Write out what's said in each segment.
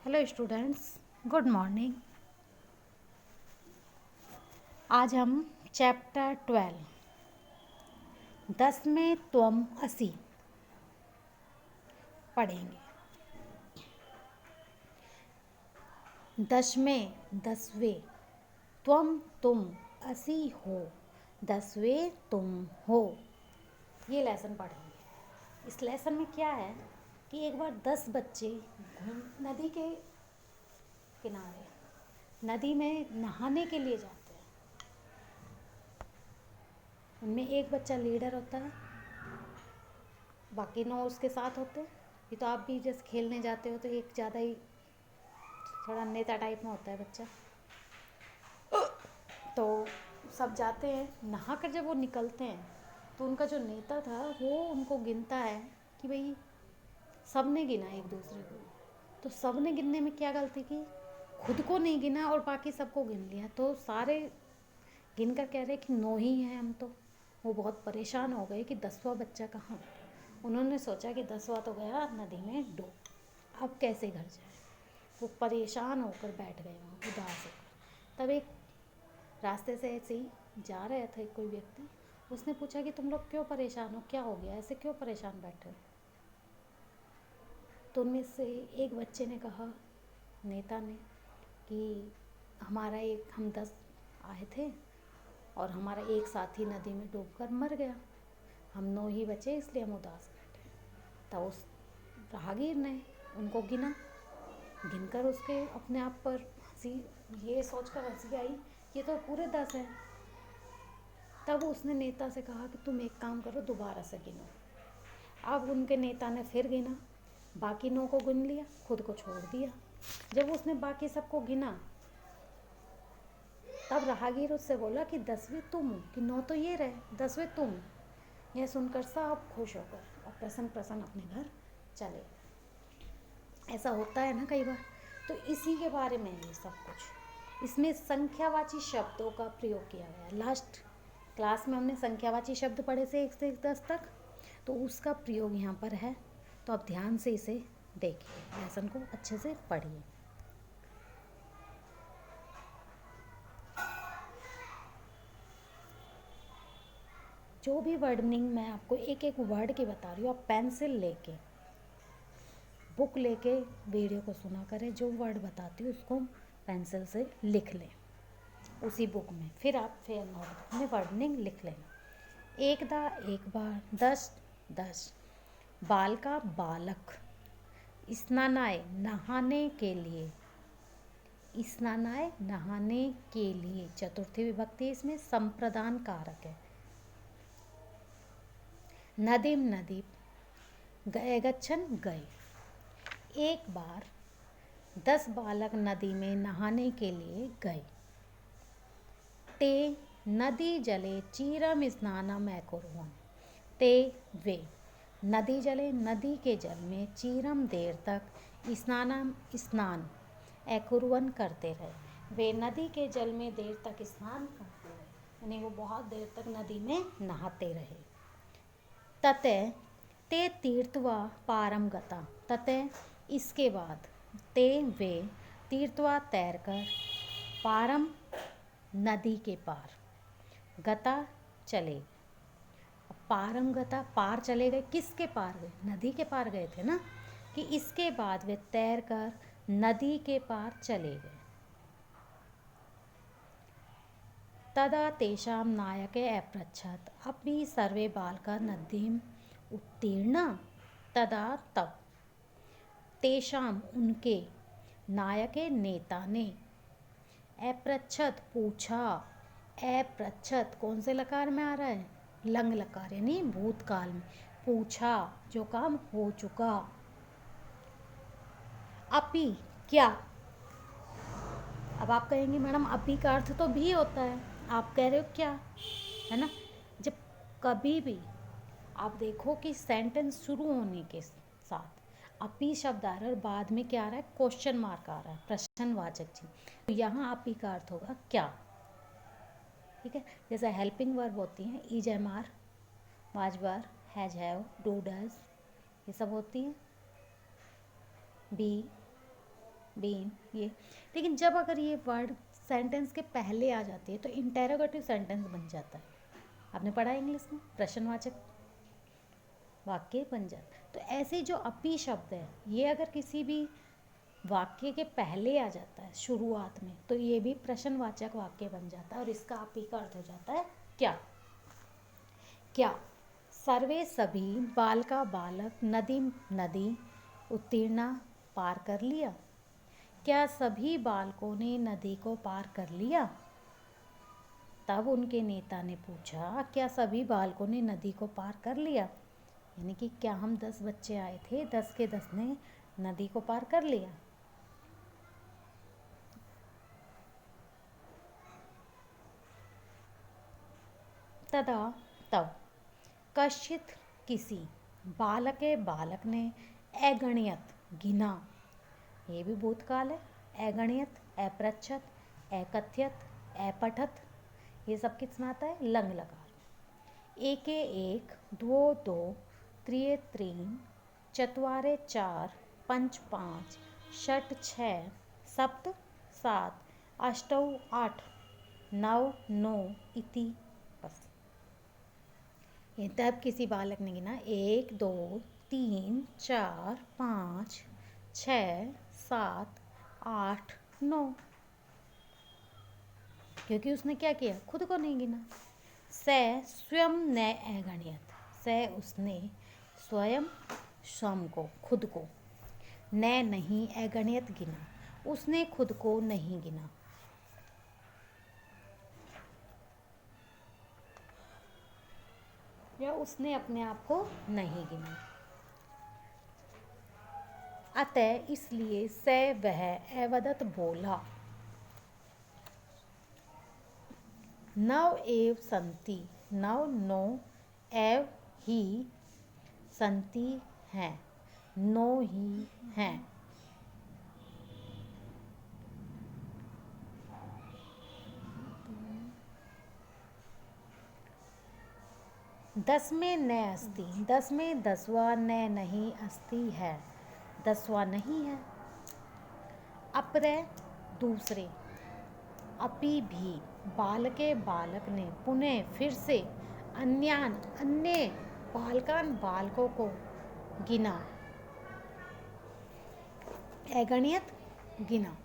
Hello students, good morning. आज हम chapter 12 10 में त्वम असी पढ़ेंगे। 10 में दसवें, त्वम तुम, असी हो, दसवें तुम हो, ये लेसन पढ़ेंगे। इस लेसन में क्या है कि एक बार 10 बच्चे नदी के किनारे नदी में नहाने के लिए जाते हैं। उनमें एक बच्चा लीडर होता है, बाकी 9 उसके साथ होते हैं। ये तो आप भी जैसे खेलने जाते हो तो एक ज़्यादा ही थोड़ा नेता टाइप में होता है बच्चा। तो सब जाते हैं, नहा कर जब वो निकलते हैं तो उनका जो नेता था वो उनको गिनता है कि भाई सब ने गिना एक दूसरे को। तो सब ने गिनने में क्या गलती की, खुद को नहीं गिना और बाकी सबको गिन लिया। तो सारे गिन कर कह रहे कि 9 ही हैं हम। तो वो बहुत परेशान हो गए कि 10वां बच्चा कहाँ। उन्होंने सोचा कि 10वां तो गया नदी में डूब, अब कैसे घर जाए। वो परेशान होकर बैठ गए वहाँ उदास होकर। तब एक रास्ते से ऐसे ही जा रहे थे कोई व्यक्ति, उसने पूछा कि तुम लोग क्यों परेशान हो, क्या हो गया, ऐसे क्यों परेशान बैठे हो। तो उनमें से एक बच्चे ने कहा, नेता ने, कि हम 10 आए थे और हमारा एक साथी नदी में डूबकर मर गया। हम 9 ही बचे, इसलिए हम उदास बैठे। तब उस राहगीर ने उनको गिना, गिनकर उसके अपने आप पर हंसी, ये सोचकर हंसी आई कि ये तो पूरे 10 हैं। तब उसने नेता से कहा कि तुम एक काम करो, दोबारा से गिनो। अब उनके नेता ने फिर गिना, बाकी 9 को गिन लिया, खुद को छोड़ दिया। जब उसने बाकी सबको गिना तब राहगीर उससे बोला कि 10वें तुम, कि 9 तो ये रहे, 10वें तुम। यह सुनकर सब खुश होकर और प्रसन्न प्रसन्न अपने घर चले गए। ऐसा होता है ना कई बार। तो इसी के बारे में ये सब कुछ, इसमें संख्यावाची शब्दों का प्रयोग किया गया है। लास्ट क्लास में हमने संख्यावाची शब्द पढ़े से 1 से 10 तक, तो उसका प्रयोग यहाँ पर है। तो आप ध्यान से इसे देखिए, लेसन को अच्छे से पढ़िए। जो भी वर्डनिंग मैं आपको एक एक वर्ड के बता रही हूँ, आप पेंसिल लेके, बुक लेके वीडियो को सुना करें। जो वर्ड बताती हूँ उसको पेंसिल से लिख लें उसी बुक में, फिर आप फेयर नोटबुक में वर्डनिंग लिख लेना। एक दा एक बार, 10 10, बाल का बालक, स्नानाय नहाने के लिए, स्नानाय नहाने के लिए, चतुर्थी विभक्ति इसमें संप्रदान कारक है। नदीम नदी, गए गच्छन गए। एक बार 10 बालक नदी में नहाने के लिए गए। ते नदी जले चीरम स्नानम अकुर्वन्, ते वे नदी जले नदी के जल में चीरम देर तक स्नान अकुर्वन् करते रहे। वे नदी के जल में देर तक स्नान करते रहे, यानी वो बहुत देर तक नदी में नहाते रहे। ततः ते तीर्थवा पारम गता, ततः इसके बाद, ते वे तीर्थवा तैरकर, पारम नदी के पार, गता चले। पारम गता पार चले गए, किसके पार गए, नदी के पार गए थे ना, कि इसके बाद वे तैरकर नदी के पार चले गए। तदा तेषां नायके अपृच्छत् अपि सर्वे बालका नदीम उत्तीर्ण, तदा तब, तेषाम उनके, नायके नेता ने, अपृच्छत् पूछा। अपृच्छत् कौन से लकार में आ रहा है, लंग लकार, यानी भूतकाल में। पूछा जो काम हो चुका। अपि क्या, अब आप कहेंगे मैडम अपि का अर्थ तो भी होता है, आप कह रहे हो क्या, है ना। जब कभी भी आप देखो कि सेंटेंस शुरू होने के साथ अपि शब्द आ रहा है और बाद में क्या आ रहा है, क्वेश्चन मार्क आ रहा है, प्रश्नवाचक चिन्ह, तो यहाँ अपि का अर्थ होगा क्या। ठीक है, जैसे हेल्पिंग वर्ब होती हैं, is am are, was were, has have, do does, ये सब होती हैं। बी, बीन ये। लेकिन जब अगर ये वर्ड सेंटेंस के पहले आ जाती है तो इंटेरोगेटिव सेंटेंस बन जाता है। आपने पढ़ा है इंग्लिश में, प्रश्नवाचक वाक्य बन जाता है। तो ऐसे जो अपी शब्द है ये अगर किसी भी वाक्य के पहले आ जाता है शुरुआत में तो ये भी प्रश्नवाचक वाक्य बन जाता है और इसका अपी का अर्थ हो जाता है क्या। क्या सर्वे सभी बालका बालक नदी नदी उत्तीर्णा पार कर लिया। क्या सभी बालकों ने नदी को पार कर लिया। तब उनके नेता ने पूछा क्या सभी बालकों ने नदी को पार कर लिया, यानी कि क्या हम 10 बच्चे आए थे, 10 के 10 ने नदी को पार कर लिया। तदा तब कश्चित किसी बालके बालक ने अगणित गिना, ये भी भूतकाल है। अगणित, अपृच्छत, अकथ्यत, अपठत, ये सब किस में आता है, लंग लकार। एके एक, द्वो दो, त्रिये त्रीन, चत्वारे चार, पंच पाँच, षट छः, सप्त सात, अष्टौ आठ, नव नौ इति। बस ये तब किसी बालक ने गिना 1 2 3 4 5 6 7 8 9, क्योंकि उसने क्या किया, खुद को नहीं गिना। स स्वयं न अगणित, स उसने स्वयं स्वयं को खुद को, न नहीं अगणित गिना, उसने खुद को नहीं गिना। या उसने अपने आप को नहीं गिना। अतः इसलिए स वह अवदत बोला, नव एव संति, नव नो एव ही संति हैं, नो ही हैं। दस में न अस्ति, 10 में 10वां न नहीं अस्ति है, 10वां नहीं है। अपरे दूसरे, अपि भी बालके बालक ने पुनः फिर से अन्यान अन्य बालकान बालकों को गिना, अगणित गिना।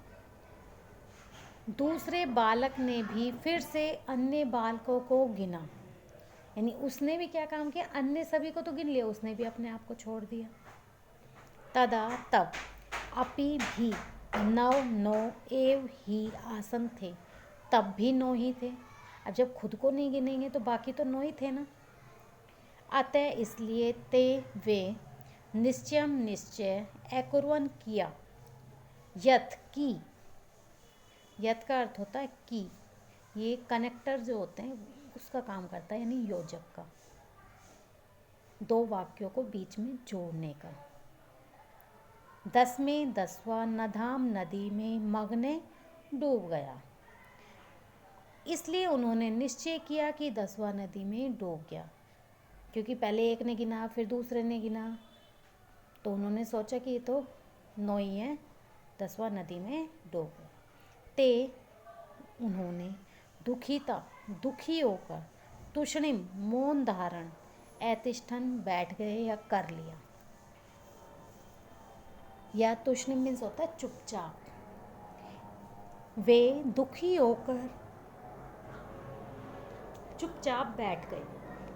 दूसरे बालक ने भी फिर से अन्य बालकों को गिना, यानी उसने भी क्या काम किया, अन्य सभी को तो गिन लिया, उसने भी अपने आप को छोड़ दिया। तदा तब अपि भी नव नौ एव ही आसन थे, तब भी 9 ही थे। अब जब खुद को नहीं गिनेंगे तो बाकी तो 9 ही थे ना। अतः इसलिए ते वे निश्चयम निश्चय अकुर्वन् किया, यथ की, यथ का अर्थ होता है की, ये कनेक्टर जो होते हैं उसका काम करता है, यानी योजक का, दो वाक्यों को बीच में जोड़ने का। 10 में 10वां नधाम नदी में मग्ने डूब गया, इसलिए उन्होंने निश्चय किया कि 10वां नदी में डूब गया, क्योंकि पहले एक ने गिना फिर दूसरे ने गिना, तो उन्होंने सोचा कि ये तो 9 ही है, 10वां नदी में डूब गया। ते उन्होंने दुखिता, दुखी होकर, तुष्णिम मौन धारण, अतिष्ठन बैठ गए या कर लिया, या तुष्णिम मीन्स होता है चुपचाप। वे दुखी होकर चुपचाप बैठ गए,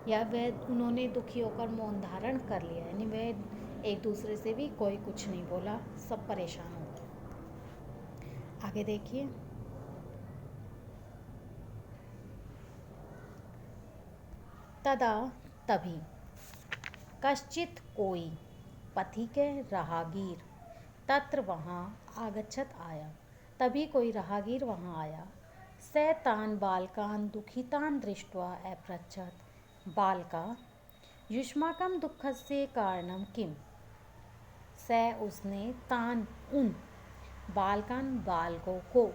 या वह उन्होंने दुखी होकर मौन धारण कर लिया, यानी वह एक दूसरे से भी कोई कुछ नहीं बोला, सब परेशान हो गए। आगे देखिए, तदा तभी कश्चित कोई पथिक राहगीर तत्र वहाँ आगच्छत आया, तभी कोई राहगीर वहाँ आया। स तान बालकान दुखितान दृष्ट्वा अपृच्छत, बालका युष्माकं दुःखस्य कारणं किम। स उसने तान उन बालकान बालकों को,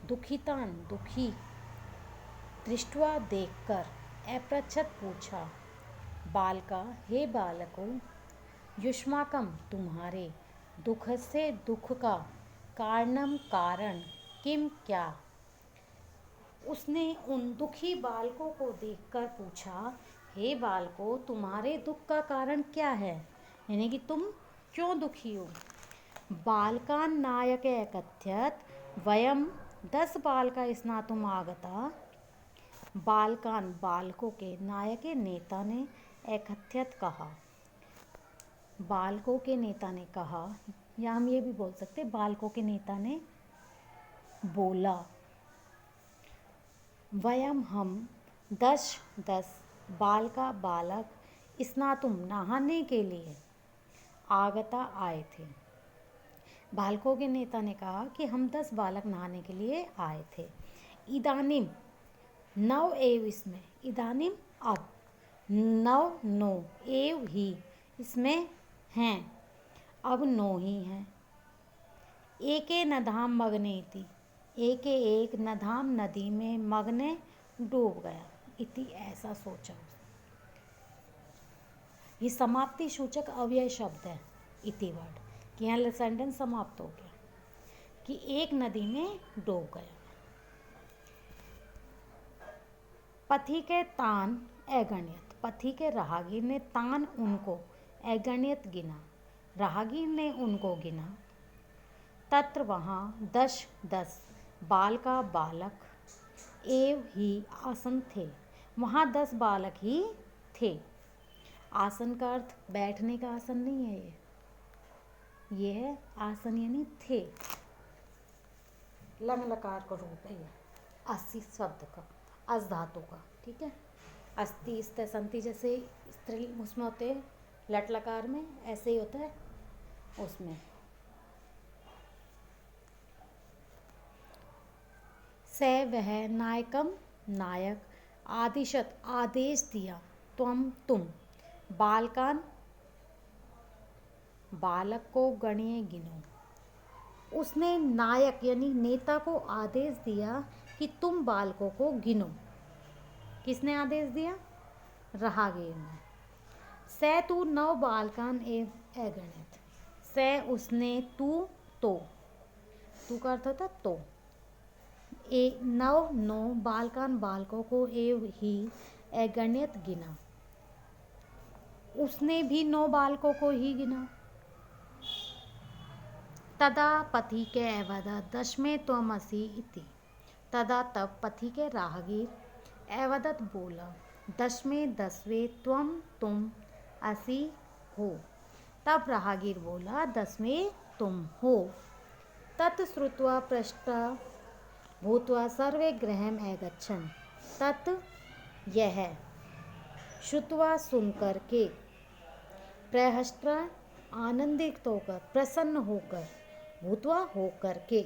दुखितान दुखी, दृष्ट्वा देखकर, अपृच्छत पूछा, बालका हे बालकों, युष्माकम तुम्हारे, दुख से दुख का, कारणम कारण, किम क्या। उसने उन दुखी बालकों को देखकर पूछा, हे बालकों, तुम्हारे दुख का कारण क्या है, यानी कि तुम क्यों दुखी हो। बालकान नायक एकथ्यत वयम 10 बालका स्नातुम आगता। बालकान बालकों के, नायक नेता ने, एकथ्यत कहा, बालकों के नेता ने कहा, या हम ये भी बोल सकते बालकों के नेता ने बोला। वयम हम 10 बालका बालक स्नातुम नहाने के लिए आगता आए थे। बालकों के नेता ने कहा कि हम 10 बालक नहाने के लिए आए थे। इदानीम नव एव, इसमें इदानीम अब, नव नो, एव ही इसमें हैं, अब नो ही हैं। एके नधाम मगने इति, एके एक नधाम नदी में, मगने डूब गया, इति ऐसा सोचा। ये समाप्ति सूचक अव्यय शब्द है, इति वर्ड, कि यहाँ सेंटेंस समाप्त हो गया कि एक नदी में डूब गया। पथी के तान अगण्यत, पथी के राहगीर ने तान उनको अगण्यत गिना, राहगीर ने उनको गिना। तत्र वहाँ 10 बाल का बालक एव ही आसन थे, वहाँ 10 बालक ही थे। आसन का अर्थ बैठने का आसन नहीं है, ये है आसन यानी थे, लंग लकार का रूप है ये, अस्सी शब्द का, अस धातु का, ठीक है। अस्ति स्ते संति जैसे स्त्रीलिंग उसमें होते हैं, लट लकार में ऐसे ही होता है उसमें। स वह नायकम नायक आदिशत आदेश दिया, तुम बालकान बालक को गणिए गिनो। उसने नायक यानी नेता को आदेश दिया कि तुम बालकों को गिनो। किसने आदेश दिया? राहगीर ने। स तू 9 बालकान एव अगणित, स उसने, तू तो, तू का अर्थ होता तो, 9 बालकान बालकों को एव ही अगणित गिना, उसने भी 9 बालकों को ही गिना। तदा पथि के अवदत 10वें त्वमसि इति, तदा तब पथि के राहगीर अवदत बोला, 10वें तुम असि हो, तब राहगीर बोला 10वें तुम हो। तत् श्रुत्वा पृष्टा भूत्वा सर्वे गृहम् अगच्छन्, तत् यह, श्रुत्वा सुनकर के, प्रहष्टा आनंदित होकर, प्रसन्न होकर, भूत्वा होकर के,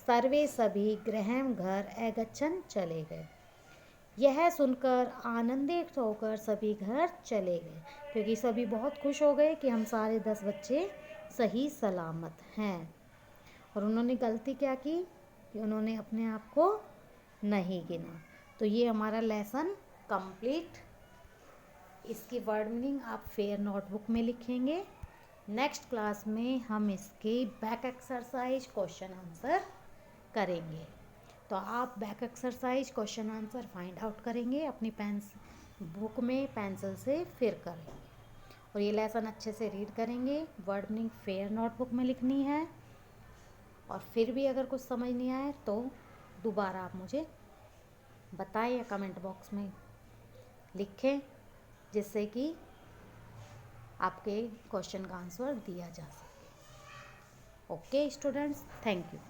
सर्वे सभी गृहम् घर अगच्छन् चले गए। यह सुनकर आनंदित होकर सभी घर चले गए, क्योंकि सभी बहुत खुश हो गए कि हम सारे 10 बच्चे सही सलामत हैं। और उन्होंने गलती क्या की कि उन्होंने अपने आप को नहीं गिना। तो ये हमारा लेसन कंप्लीट। इसकी वर्ड मीनिंग आप फेयर नोटबुक में लिखेंगे। नेक्स्ट क्लास में हम इसके बैक एक्सरसाइज क्वेश्चन आंसर करेंगे। तो आप back exercise question answer find out करेंगे, अपनी बुक में पेंसिल से फिर करेंगे और ये लेसन अच्छे से रीड करेंगे। वर्ड मीनिंग फेयर नोटबुक में लिखनी है। और फिर भी अगर कुछ समझ नहीं आए तो दोबारा आप मुझे बताएं या कमेंट बॉक्स में लिखें, जिससे कि आपके क्वेश्चन का आंसर दिया जा सके। Okay students, thank you.